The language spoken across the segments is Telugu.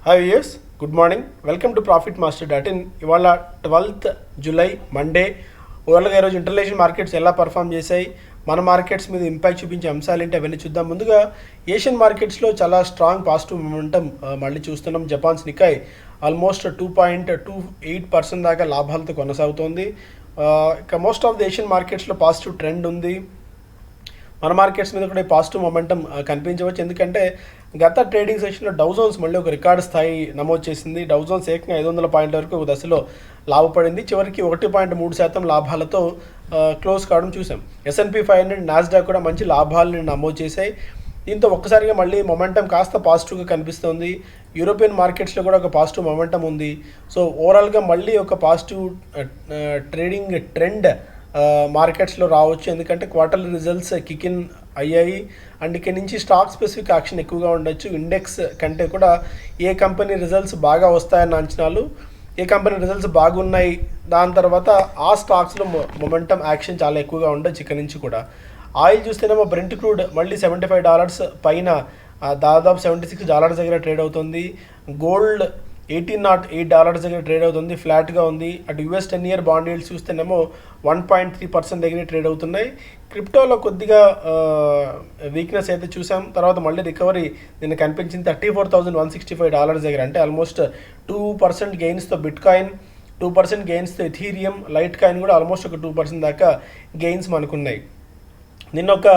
Hi yes, good morning. Welcome to Profit Master dot in. ఇవాళ 12th జూలై మండే. ఓవరాల్గా ఈరోజు ఇంటర్నేషనల్ మార్కెట్స్ ఎలా పర్ఫామ్ చేశాయి, మన మార్కెట్స్ మీద ఇంపాక్ట్ చూపించే అంశాలు ఏంటి అవన్నీ చూద్దాం. ముందుగా ఏషియన్ మార్కెట్స్లో చాలా స్ట్రాంగ్ పాజిటివ్ మొమెంటం మళ్ళీ చూస్తున్నాం. జపాన్స్ నికాయ్ ఆల్మోస్ట్ 2.28% దాకా లాభాలతో కొనసాగుతోంది. ఇక మోస్ట్ ఆఫ్ ది ఏషియన్ మార్కెట్స్లో పాజిటివ్ ట్రెండ్ ఉంది. మన మార్కెట్స్ మీద కూడా పాజిటివ్ మొమెంటం కనిపించవచ్చు. ఎందుకంటే గత ట్రేడింగ్ సెషన్లో డౌజోన్స్ మళ్ళీ ఒక రికార్డు స్థాయి నమోదు చేసింది. డౌజోన్స్ ఏకంగా 500 పాయింట్ల వరకు ఒక దశలో లాభపడింది. చివరికి 1.3% లాభాలతో క్లోజ్ కావడం చూసాం. S&P 500, నాస్డాక్ కూడా మంచి లాభాలను నమోదు చేశాయి. దీంతో ఒక్కసారిగా మళ్ళీ మొమెంటం కాస్త పాజిటివ్గా కనిపిస్తుంది. యూరోపియన్ మార్కెట్స్లో కూడా ఒక పాజిటివ్ మొమెంటం ఉంది. సో ఓవరాల్గా మళ్ళీ ఒక పాజిటివ్ ట్రేడింగ్ ట్రెండ్ మార్కెట్స్లో రావచ్చు. ఎందుకంటే క్వార్టర్లీ రిజల్ట్స్ కిక్ ఇన్ అయ్యాయి అండ్ ఇక్కడి నుంచి స్టాక్ స్పెసిఫిక్ యాక్షన్ ఎక్కువగా ఉండొచ్చు. ఇండెక్స్ కంటే కూడా ఏ కంపెనీ రిజల్ట్స్ బాగా వస్తాయన్న అంచనాలు, ఏ కంపెనీ రిజల్ట్స్ బాగున్నాయి దాని తర్వాత ఆ స్టాక్స్లో మొమెంటం యాక్షన్ చాలా ఎక్కువగా ఉండొచ్చు ఇక్కడి నుంచి కూడా. ఆయిల్ చూస్తేనేమో బ్రెంట్ క్రూడ్ మళ్ళీ $75 పైన దాదాపు $76 దగ్గర ట్రేడ్ అవుతుంది. గోల్డ్ $18.08 దగ్గర ట్రేడ్ అవుతుంది, ఫ్లాట్గా ఉంది. అటు US 10-year బాండ్ ఈల్డ్స్ చూస్తేనేమో 1.3% దగ్గర ట్రేడ్ అవుతున్నాయి. క్రిప్టోలో కొద్దిగా వీక్నెస్ అయితే చూసాం. తర్వాత మళ్ళీ రికవరీ నిన్న కనిపించింది $34,165 దగ్గర. అంటే ఆల్మోస్ట్ 2% గెయిన్స్తో బిట్ కాయిన్, 2% గెయిన్స్తో ఎథీరియం, లైట్ కాయిన్ కూడా ఆల్మోస్ట్ ఒక 2% దాకా గెయిన్స్ మనకున్నాయి. నిన్న ఒక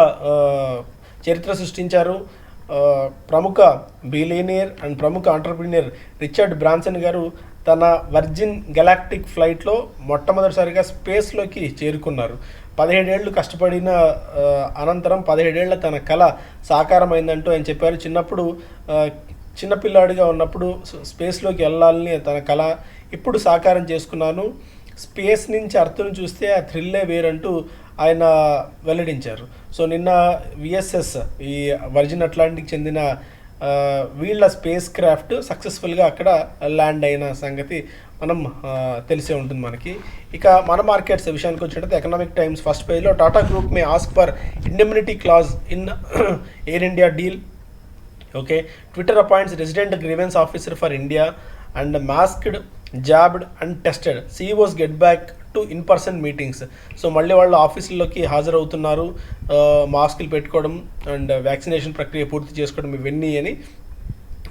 చరిత్ర సృష్టించారు. ప్రముఖ బిలియనియర్ అండ్ ప్రముఖ ఆంటర్ప్రీనియర్ రిచర్డ్ బ్రాన్సన్ గారు తన వర్జిన్ గెలాక్టిక్ ఫ్లైట్లో మొట్టమొదటిసారిగా స్పేస్లోకి చేరుకున్నారు. 17 ఏళ్ళు కష్టపడిన అనంతరం 17 ఏళ్ల తన కళ సాకారమైందంటూ ఆయన చెప్పారు. చిన్నపిల్లాడిగా ఉన్నప్పుడు స్పేస్లోకి వెళ్ళాలని తన కళ ఇప్పుడు సాకారం చేసుకున్నాను. స్పేస్ నుంచి అర్థం చూస్తే ఆ థ్రిల్లే వేరంటూ ఆయన వెల్లడించారు. సో నిన్న VSS, ఈ వర్జిన్ అట్లాంటిక్ చెందిన వీళ్ళ స్పేస్ క్రాఫ్ట్ సక్సెస్ఫుల్గా అక్కడ ల్యాండ్ అయిన సంగతి మనం తెలిసే ఉంటుంది మనకి. ఇక మన మార్కెట్స్ విషయానికి వచ్చినట్టు ఎకనామిక్ టైమ్స్ ఫస్ట్ పేజ్లో Tata group may ask for indemnity clause in Air India deal. Okay, Twitter appoints resident grievance officer for India and masked, jabbed and tested CEOs get back to in person meetings. So మళ్ళీ వాళ్ళు ఆఫీసుల్లోకి హాజరవుతున్నారు, మాస్కులు పెట్టుకోవడం అండ్ వ్యాక్సినేషన్ ప్రక్రియ పూర్తి చేసుకోవడం ఇవన్నీ అని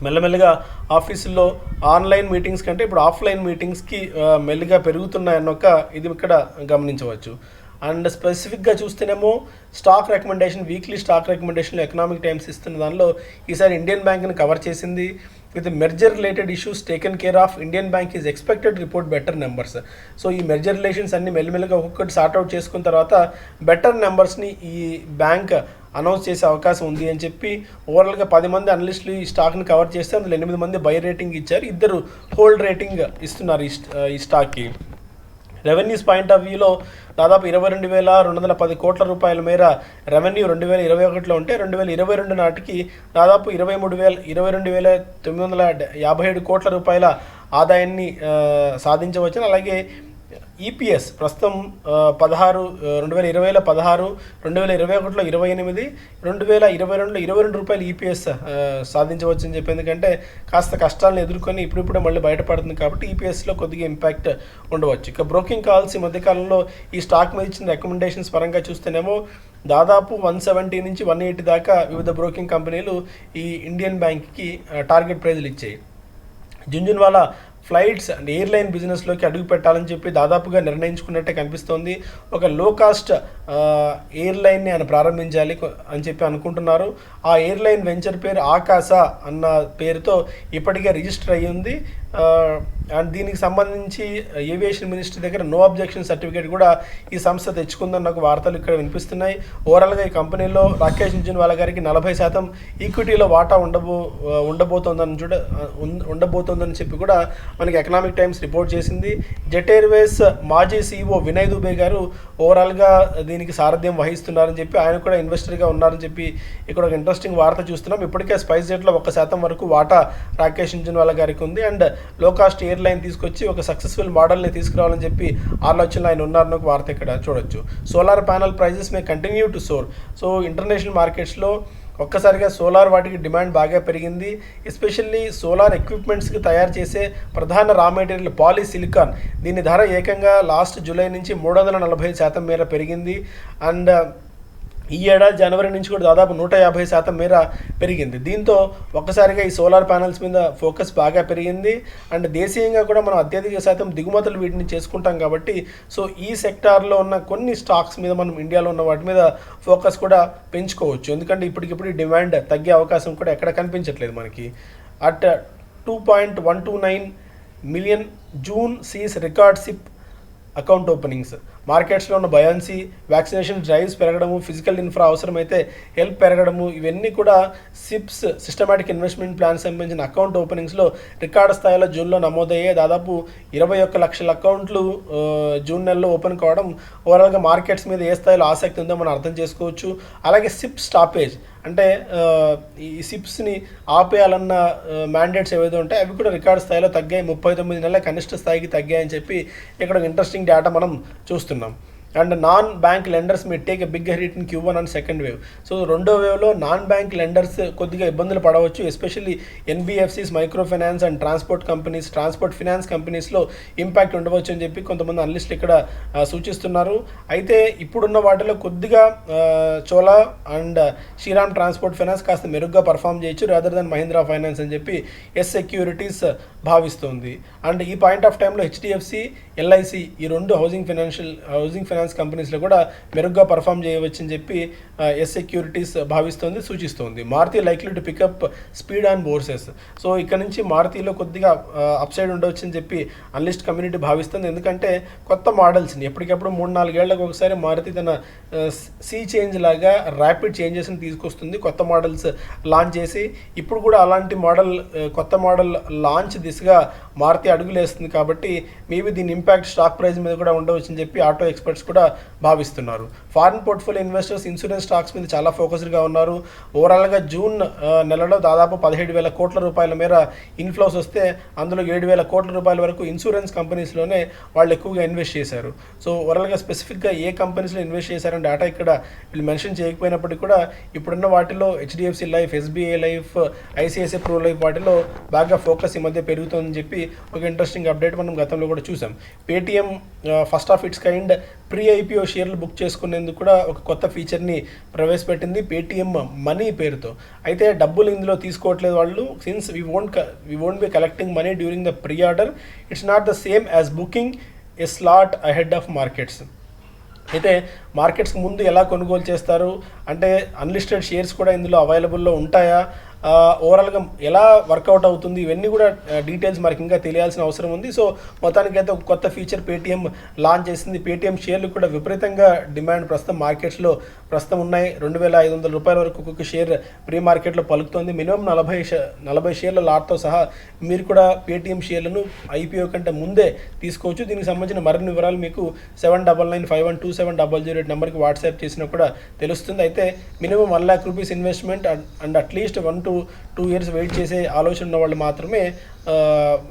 మెల్లమెల్లగా ఆఫీసుల్లో ఆన్లైన్ మీటింగ్స్ కంటే ఇప్పుడు ఆఫ్లైన్ మీటింగ్స్కి మెల్లిగా పెరుగుతున్నాయన్నొక ఇది ఇక్కడ గమనించవచ్చు. అండ్ స్పెసిఫిక్గా చూస్తేనేమో స్టాక్ రికమెండేషన్, వీక్లీ స్టాక్ రికమెండేషన్లో ఎకనామిక్ టైమ్స్ ఇస్తున్న దానిలో ఈసారి ఇండియన్ బ్యాంక్ని కవర్ చేసింది. With merger related issues taken care of, Indian Bank is expected report better numbers. So ఈ మెర్జర్ రిలేషన్స్ అన్ని మెల్లిమెల్లిగా ఒక్కొక్కటి సార్ట్అవుట్ చేసుకున్న తర్వాత బెటర్ నెంబర్స్ని ఈ బ్యాంక్ అనౌన్స్ చేసే అవకాశం ఉంది అని చెప్పి ఓవరాల్గా 10 మంది అనలిస్టులు ఈ స్టాక్ని కవర్ చేస్తే అందులో 8 మంది బై రేటింగ్ ఇచ్చారు, 2 హోల్డ్ రేటింగ్ ఇస్తున్నారు ఈ స్టాక్కి. రెవెన్యూస్ పాయింట్ ఆఫ్ వ్యూలో దాదాపు 22,210 కోట్ల రూపాయల మేర రెవెన్యూ 2021లో ఉంటే 2022 నాటికి దాదాపు 22,957 కోట్ల రూపాయల ఆదాయాన్ని సాధించవచ్చని. అలాగే EPS ప్రస్తుతం 2020లో 16, 2021లో 28, 2022లో 22 రూపాయలు EPS సాధించవచ్చు అని చెప్పి. ఎందుకంటే కాస్త కష్టాలను ఎదుర్కొని ఇప్పుడిప్పుడే మళ్ళీ బయటపడుతుంది కాబట్టి EPSలో కొద్దిగా ఇంపాక్ట్ ఉండవచ్చు. ఇక బ్రోకింగ్ కాల్స్ ఈ మధ్యకాలంలో ఈ స్టాక్ మీద ఇచ్చిన రికమెండేషన్స్ పరంగా చూస్తేనేమో దాదాపు 170 నుంచి 180 దాకా వివిధ బ్రోకింగ్ కంపెనీలు ఈ ఇండియన్ బ్యాంక్కి టార్గెట్ ప్రైజ్లు ఇచ్చాయి. జుంజున్వాలా ఫ్లైట్స్ అండ్ ఎయిర్లైన్ బిజినెస్లోకి అడుగు పెట్టాలని చెప్పి దాదాపుగా నిర్ణయించుకున్నట్టే కనిపిస్తోంది. ఒక లో కాస్ట్ ఎయిర్లైన్ని ఆయన ప్రారంభించాలి అని చెప్పి అనుకుంటున్నారు. ఆ ఎయిర్లైన్ వెంచర్ పేరు ఆకాశ అన్న పేరుతో ఇప్పటికే రిజిస్టర్ అయ్యి ఉంది. అండ్ దీనికి సంబంధించి ఏవియేషన్ మినిస్ట్రీ దగ్గర నో అబ్జెక్షన్ సర్టిఫికేట్ కూడా ఈ సంస్థ తెచ్చుకుందన్న ఒక వార్తలు ఇక్కడ వినిపిస్తున్నాయి. ఓవరాల్గా ఈ కంపెనీలో రాకేష్ జుంజున్వాలా గారికి 40% ఈక్విటీలో వాటా ఉండబోతోందని చెప్పి కూడా మనకి ఎకనామిక్ టైమ్స్ రిపోర్ట్ చేసింది. జెట్ ఎయిర్వేస్ మాజీ CEO వినయ్ దుబే గారు ఓవరాల్గా దీనికి సారథ్యం వహిస్తున్నారని చెప్పి, ఆయన కూడా ఇన్వెస్టర్గా ఉన్నారని చెప్పి ఇక్కడ ఒక ఇంట్రెస్టింగ్ వార్త చూస్తున్నాం. ఇప్పటికే స్పైస్ జెట్లో 1% వరకు వాటా రాకేష్ జుంజున్వాలా గారికి ఉంది. అండ్ లో కాస్ట్ ఎయిర్లైన్ తీసుకొచ్చి ఒక సక్సెస్ఫుల్ మోడల్ని తీసుకురావాలని చెప్పి ఆలోచనలు ఆయన ఉన్నారని ఒక వార్త ఇక్కడ చూడొచ్చు. Solar panel prices may continue to soar. So international మార్కెట్స్లో ఒక్కసారిగా సోలార్ వాటికి డిమాండ్ బాగా పెరిగింది. ఎస్పెషల్లీ సోలార్ ఎక్విప్మెంట్స్కి తయారు చేసే ప్రధాన రా మెటీరియల్ పాలిసిలికాన్, దీని ధర ఏకంగా లాస్ట్ జూలై నుంచి 340% మేర పెరిగింది. అండ్ ఈ ఏడాది జనవరి నుంచి కూడా దాదాపు 150% మేర పెరిగింది. దీంతో ఒక్కసారిగా ఈ సోలార్ ప్యానల్స్ మీద ఫోకస్ బాగా పెరిగింది. అండ్ దేశీయంగా కూడా మనం అత్యధిక శాతం దిగుమతులు వీటిని చేసుకుంటాం కాబట్టి సో ఈ సెక్టార్లో ఉన్న కొన్ని స్టాక్స్ మీద మనం ఇండియాలో ఉన్న వాటి మీద ఫోకస్ కూడా పెంచుకోవచ్చు. ఎందుకంటే ఇప్పటికిప్పుడు డిమాండ్ తగ్గే అవకాశం కూడా ఎక్కడ కనిపించట్లేదు మనకి. At 2.129 million June sees record SIP account openings. మార్కెట్స్లో ఉన్న బయాన్సీ, వ్యాక్సినేషన్ డ్రైవ్స్ పెరగడము, ఫిజికల్ ఇన్ఫ్రా అవసరమైతే హెల్ప్ పెరగడము, ఇవన్నీ కూడా సిప్స్ సిస్టమాటిక్ ఇన్వెస్ట్మెంట్ ప్లాన్ సంబంధించిన అకౌంట్ ఓపెనింగ్స్లో రికార్డు స్థాయిలో జూన్లో నమోదయ్యాయి. దాదాపు 21 లక్షల అకౌంట్లు జూన్ నెలలో ఓపెన్ కావడం ఓవరాల్గా మార్కెట్స్ మీద ఏ స్థాయిలో ఆసక్తి ఉందో మనం అర్థం చేసుకోవచ్చు. అలాగే సిప్ స్టాపేజ్ అంటే ఈ సిప్స్ని ఆపేయాలన్న మ్యాండేట్స్ ఏవైతే ఉంటాయో అవి కూడా రికార్డు స్థాయిలో తగ్గాయి. 39 నెలల కనిష్ట స్థాయికి తగ్గాయని చెప్పి ఇక్కడ ఇంట్రెస్టింగ్ డేటా మనం చూస్తున్నాం. And non bank lenders may take a big hit in Q1 and second wave. So రెండో వేవ్లో నాన్ బ్యాంక్ లెండర్స్ కొద్దిగా ఇబ్బందులు పడవచ్చు. Especially NBFCs, micro finance and transport finance కంపెనీస్లో ఇంపాక్ట్ ఉండవచ్చు అని చెప్పి కొంతమంది అనలిస్టులు ఇక్కడ సూచిస్తున్నారు. అయితే ఇప్పుడున్న వాటిలో కొద్దిగా Chola and Shriram transport finance కాస్త మెరుగ్గా పర్ఫామ్ చేయొచ్చు రాదర్ దెన్ మహీంద్రా ఫైనాన్స్ అని చెప్పి ఎస్ సెక్యూరిటీస్ భావిస్తుంది. అండ్ ఈ పాయింట్ ఆఫ్ టైంలో HDFC, LIC ఈ రెండు హౌసింగ్ ఫైనాన్స్ కంపెనీస్లో కూడా మెరుగ్గా పర్ఫామ్ చేయవచ్చు అని చెప్పి ఎస్ సెక్యూరిటీస్ భావిస్తుంది, సూచిస్తుంది. Maruti likely to pick up speed on bourses. So ఇక్కడ నుంచి మారుతిలో కొద్దిగా అప్సైడ్ ఉండవచ్చు అని చెప్పి అనలిస్ట్ కమ్యూనిటీ భావిస్తుంది. ఎందుకంటే కొత్త మోడల్స్ని ఎప్పటికప్పుడు 3-4 ఏళ్లకు ఒకసారి మారుతి తన సీ చేంజ్ లాగా ర్యాపిడ్ చేంజెస్ని తీసుకొస్తుంది, కొత్త మోడల్స్ లాంచ్ చేసి. ఇప్పుడు కూడా అలాంటి కొత్త మోడల్ లాంచ్ దిశగా మారుతి అడుగులేస్తుంది కాబట్టి మేబీ దీని ఇంపాక్ట్ స్టాక్ ప్రైస్ మీద కూడా ఉండవచ్చు అని చెప్పి ఆటో ఎక్స్పర్ట్స్ కూడా భావిస్తున్నారు. Foreign portfolio investors insurance stocks మీద చాలా ఫోకస్డ్గా ఉన్నారు. ఓవరాల్గా జూన్ నెలలో దాదాపు 17,000 కోట్ల రూపాయల మేర ఇన్ఫ్లోస్ వస్తే అందులో 7,000 కోట్ల రూపాయల వరకు ఇన్సూరెన్స్ కంపెనీస్లోనే వాళ్ళు ఎక్కువగా ఇన్వెస్ట్ చేశారు. సో ఓవరాల్గా స్పెసిఫిక్గా ఏ కంపెనీస్లో ఇన్వెస్ట్ చేశారని డేటా ఇక్కడ వీళ్ళు మెన్షన్ చేయకపోయినప్పటికీ కూడా ఇప్పుడున్న వాటిలో HDFC life, SBI life, ICICI pro life వాటిలో బాగా ఫోకస్ ఈ మధ్య పెరుగుతుందని చెప్పి ఒక ఇంట్రెస్టింగ్ అప్డేట్ మనం గతంలో కూడా చూసాం. Paytm first of it's kind pre IPO షేర్లు బుక్ చేసుకునేందుకు కూడా ఒక కొత్త ఫీచర్ని ప్రవేశపెట్టింది పేటీఎం మనీ పేరుతో. అయితే డబ్బులు ఇందులో తీసుకోవట్లేదు వాళ్ళు. Since we won't be collecting money during the pre order, it's not the same as booking a slot ahead of markets. అయితే మార్కెట్స్కి ముందు ఎలా కొనుగోలు చేస్తారు అంటే అన్లిస్టెడ్ షేర్స్ కూడా ఇందులో అవైలబుల్లో ఉంటాయా, ఓవరాల్గా ఎలా వర్కౌట్ అవుతుంది, ఇవన్నీ కూడా డీటెయిల్స్ మనకి ఇంకా తెలియాల్సిన అవసరం ఉంది. సో మొత్తానికైతే ఒక కొత్త ఫీచర్ పేటీఎం లాంచ్ చేసింది. పేటీఎం షేర్లు కూడా విపరీతంగా డిమాండ్ ప్రస్తుతం మార్కెట్స్లో ఉన్నాయి. 2,500 రూపాయల వరకు ఒక్కొక్క షేర్ ప్రీ మార్కెట్లో పలుకుతుంది. మినిమం 40 షేర్ల లాట్తో సహా మీరు కూడా పేటీఎం షేర్లను IPO కంటే ముందే తీసుకోవచ్చు. దీనికి సంబంధించిన మరిన్ని వివరాలు మీకు 7995127008 నెంబర్కి వాట్సాప్ చేసినా కూడా తెలుస్తుంది. అయితే minimum 1 lakh rupees investment and at least 1 to 2 years wait చేసే ఆలోచన ఉన్న వాళ్ళు మాత్రమే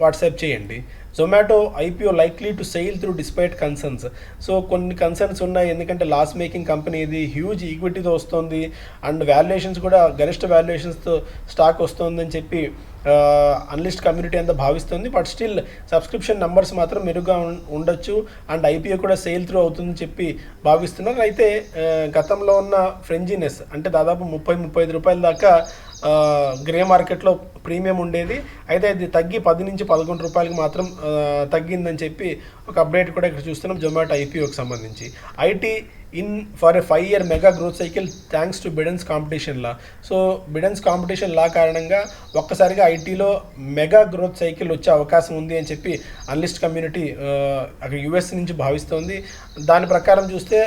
వాట్సాప్ చేయండి. Zomato IPO likely to sail through despite concerns. So కొన్ని కన్సర్న్స్ ఉన్నాయి, ఎందుకంటే లాస్ మేకింగ్ కంపెనీ ఇది, హ్యూజ్ ఈక్విటీతో వస్తుంది అండ్ వాల్యుయేషన్స్ కూడా గరిష్ట వాల్యుయేషన్స్తో స్టాక్ వస్తుందని చెప్పి అనలిస్ట్ కమ్యూనిటీ అంతా భావిస్తుంది. బట్ స్టిల్ సబ్స్క్రిప్షన్ నెంబర్స్ మాత్రం మెరుగ్గా ఉండొచ్చు అండ్ IPO కూడా సేల్ త్రూ అవుతుందని చెప్పి భావిస్తున్నారు. అయితే గతంలో ఉన్న ఫ్రెంజీనెస్ అంటే దాదాపు 30-35 రూపాయల దాకా గ్రే మార్కెట్లో ప్రీమియం ఉండేది. అయితే అది తగ్గి 10 నుంచి 11 రూపాయలకి మాత్రం తగ్గిందని చెప్పి ఒక అప్డేట్ కూడా ఇక్కడ చూస్తున్నాం జొమాటో IPOకి సంబంధించి. IT in for a 5-year mega growth cycle thanks to Biden's competition law. So Biden's competition law కారణంగా ఒక్కసారిగా ఐటీలో మెగా గ్రోత్ సైకిల్ వచ్చే అవకాశం ఉంది అని చెప్పి అనలిస్ట్ కమ్యూనిటీ అక్కడ US నుంచి భావిస్తోంది. దాని ప్రకారం చూస్తే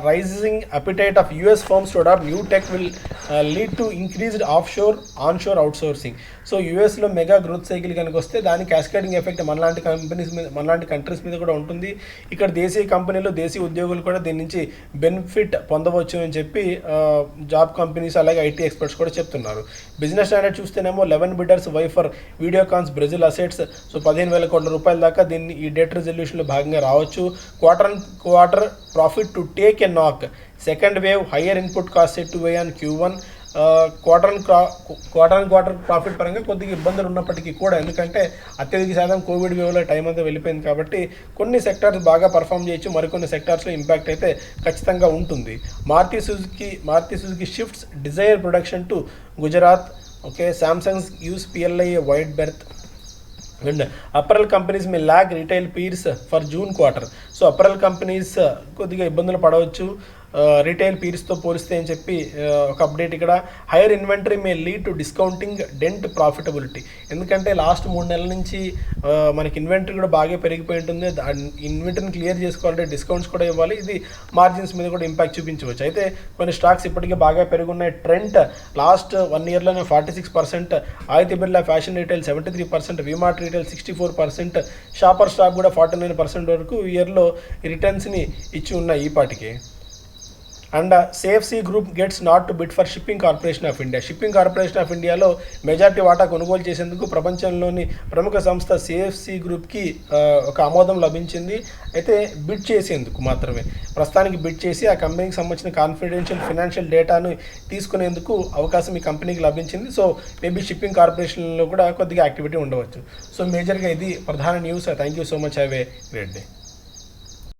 rising appetite of US firms to adopt new tech will lead to increased offshore onshore outsourcing. So యూఎస్లో మెగా గ్రోత్ సైకిల్ కనుక వస్తే దాని క్యాస్కేడింగ్ ఎఫెక్ట్ మనలాంటి కంపెనీస్ మీద, మనలాంటి కంట్రీస్ మీద కూడా ఉంటుంది. ఇక్కడ దేశీయ కంపెనీలు, దేశీయ ఉద్యోగులు కూడా దీని నుంచి బెనిఫిట్ పొందవచ్చు అని చెప్పి జాబ్ కంపెనీస్ అలాగే IT ఎక్స్పర్ట్స్ కూడా చెప్తున్నారు. బిజినెస్ స్టాండర్డ్ చూస్తేనేమో 11 bidders vie for Videocon's Brazil assets. So 15,000 కోట్ల రూపాయల దాకా దీన్ని ఈ డెట్ రెజల్యూషన్లో భాగంగా రావచ్చు. Quarter profit to take a knock. Second wave higher input cost set to weigh on Q1 quarter profit పరంగా కొద్దిగా ఇబ్బందులు ఉన్నప్పటికీ కూడా, ఎందుకంటే అత్యధిక శాతం కోవిడ్ వేవ్లో టైం అంతా వెళ్ళిపోయింది కాబట్టి కొన్ని సెక్టార్స్ బాగా పర్ఫామ్ చేయొచ్చు, మరికొన్ని సెక్టార్స్లో ఇంపాక్ట్ అయితే ఖచ్చితంగా ఉంటుంది. Maruti Suzuki shifts Dzire production to Gujarat. Okay, Samsung uses PLI wide berth. And apparel companies may lag retail peers for June quarter. So apparel companies కొద్దిగా ఇబ్బందులు పడవచ్చు రిటైల్ పీర్స్తో పోలిస్తే అని చెప్పి ఒక అప్డేట్ ఇక్కడ. Higher inventory may lead to discounting dent profitability. ఎందుకంటే లాస్ట్ 3 నెలల నుంచి మనకి ఇన్వెంటరీ కూడా బాగా పెరిగిపోయి ఉంటుంది. ఇన్వెంటరీని క్లియర్ చేసుకోవాలంటే డిస్కౌంట్స్ కూడా ఇవ్వాలి. ఇది మార్జిన్స్ మీద కూడా ఇంపాక్ట్ చూపించవచ్చు. అయితే కొన్ని స్టాక్స్ ఇప్పటికే బాగా పెరుగున్నాయి. ట్రెంట్ లాస్ట్ 1 ఇయర్లోనే 46%, Aditya Birla fashion retail 73%, VMart retail 64%, Shoppers Stop కూడా 49% వరకు ఇయర్లో రిటర్న్స్ని ఇచ్చి ఉన్నాయి ఈ పాటికి. And Safesea group gets nod to bid for Shipping Corporation of India. Shipping Corporation of ఇండియాలో మెజార్టీ వాటా కొనుగోలు చేసేందుకు ప్రపంచంలోని ప్రముఖ సంస్థ సేఫ్సీ గ్రూప్కి ఒక ఆమోదం లభించింది. అయితే బిడ్ చేసేందుకు మాత్రమే, ప్రస్తుతానికి బిడ్ చేసి ఆ కంపెనీకి సంబంధించిన కాన్ఫిడెన్షియల్ ఫినాన్షియల్ డేటాను తీసుకునేందుకు అవకాశం ఈ కంపెనీకి లభించింది. సో మేబీ షిప్పింగ్ కార్పొరేషన్లో కూడా కొద్దిగా యాక్టివిటీ ఉండవచ్చు. సో మేజర్గా ఇది ప్రధాన news. Thank you so much. Have a great day.